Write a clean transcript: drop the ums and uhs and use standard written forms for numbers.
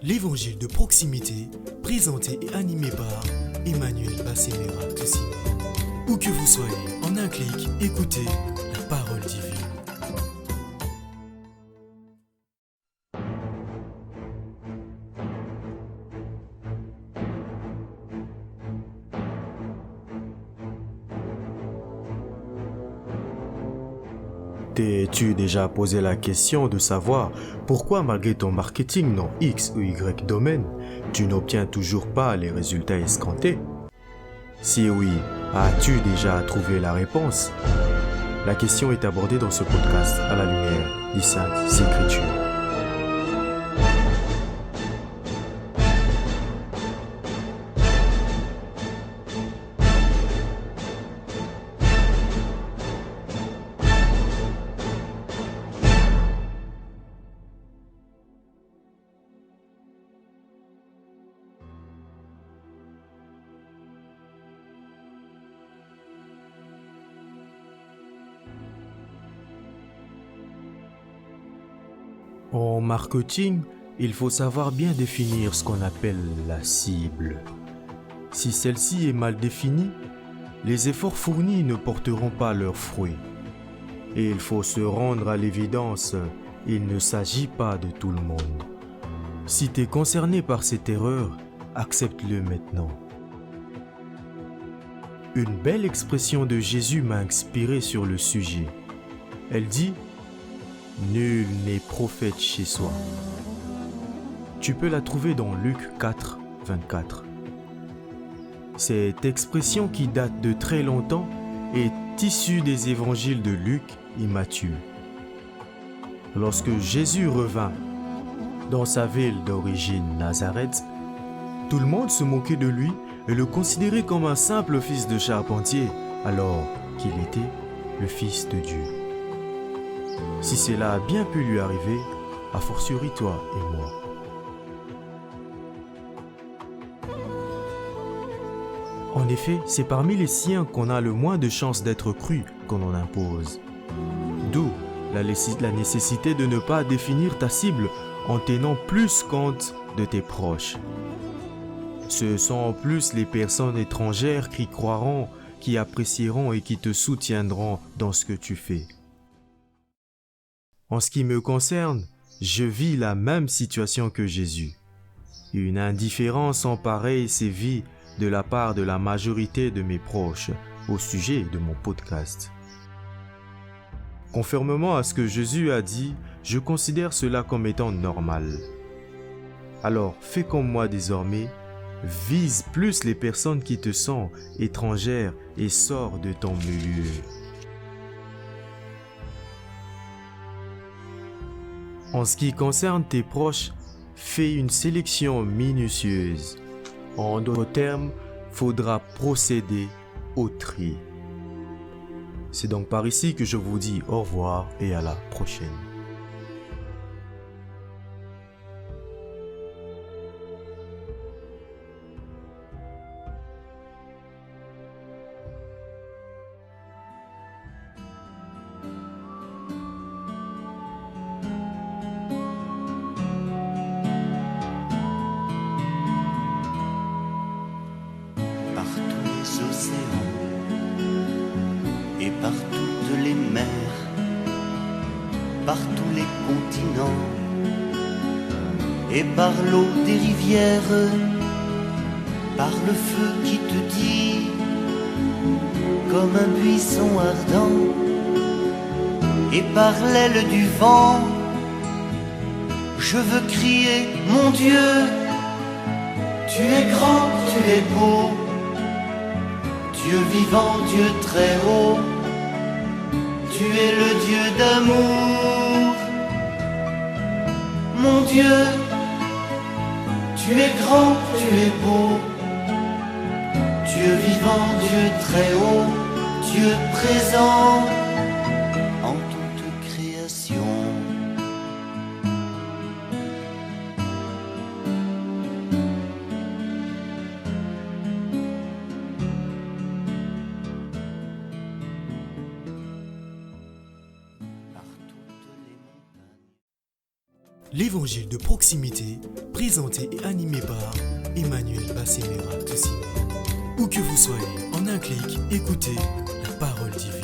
L'évangile de proximité, présenté et animé par Emmanuel Bassemera Toussimé. Où que vous soyez, en un clic, écoutez la parole divine. T'es-tu déjà posé la question de savoir pourquoi malgré ton marketing dans X ou Y domaine, tu n'obtiens toujours pas les résultats escomptés? Si oui, as-tu déjà trouvé la réponse? La question est abordée dans ce podcast à la lumière des Saintes Écritures. En marketing, il faut savoir bien définir ce qu'on appelle la cible. Si celle-ci est mal définie, les efforts fournis ne porteront pas leurs fruits. Et il faut se rendre à l'évidence, il ne s'agit pas de tout le monde. Si tu es concerné par cette erreur, accepte-le maintenant. Une belle expression de Jésus m'a inspiré sur le sujet. Elle dit « Nul n'est prophète chez soi ». Tu peux la trouver dans Luc 4, 24. Cette expression qui date de très longtemps est issue des évangiles de Luc et Matthieu. Lorsque Jésus revint dans sa ville d'origine Nazareth, tout le monde se moquait de lui et le considérait comme un simple fils de charpentier, alors qu'il était le Fils de Dieu. Si cela a bien pu lui arriver, a fortiori toi et moi. En effet, c'est parmi les siens qu'on a le moins de chances d'être cru qu'on en impose. D'où la nécessité de ne pas définir ta cible en tenant plus compte de tes proches. Ce sont en plus les personnes étrangères qui croiront, qui apprécieront et qui te soutiendront dans ce que tu fais. En ce qui me concerne, je vis la même situation que Jésus. Une indifférence en pareil sévit de la part de la majorité de mes proches au sujet de mon podcast. Conformément à ce que Jésus a dit, je considère cela comme étant normal. Alors, fais comme moi désormais, vise plus les personnes qui te sont étrangères et sors de ton milieu. En ce qui concerne tes proches, fais une sélection minutieuse. En d'autres termes, faudra procéder au tri. C'est donc par ici que je vous dis au revoir et à la prochaine. Par tous les océans et par toutes les mers, par tous les continents et par l'eau des rivières, par le feu qui te dit comme un buisson ardent, et par l'aile du vent, je veux crier mon Dieu, tu es grand, tu es beau, Dieu vivant, Dieu très haut, tu es le Dieu d'amour. Mon Dieu, tu es grand, tu es beau, Dieu vivant, Dieu très haut, Dieu présent en toute création. l'évangile de proximité, présenté et animé par Emmanuel Bassemera Toussimé. Où que vous soyez, en un clic, écoutez la parole divine.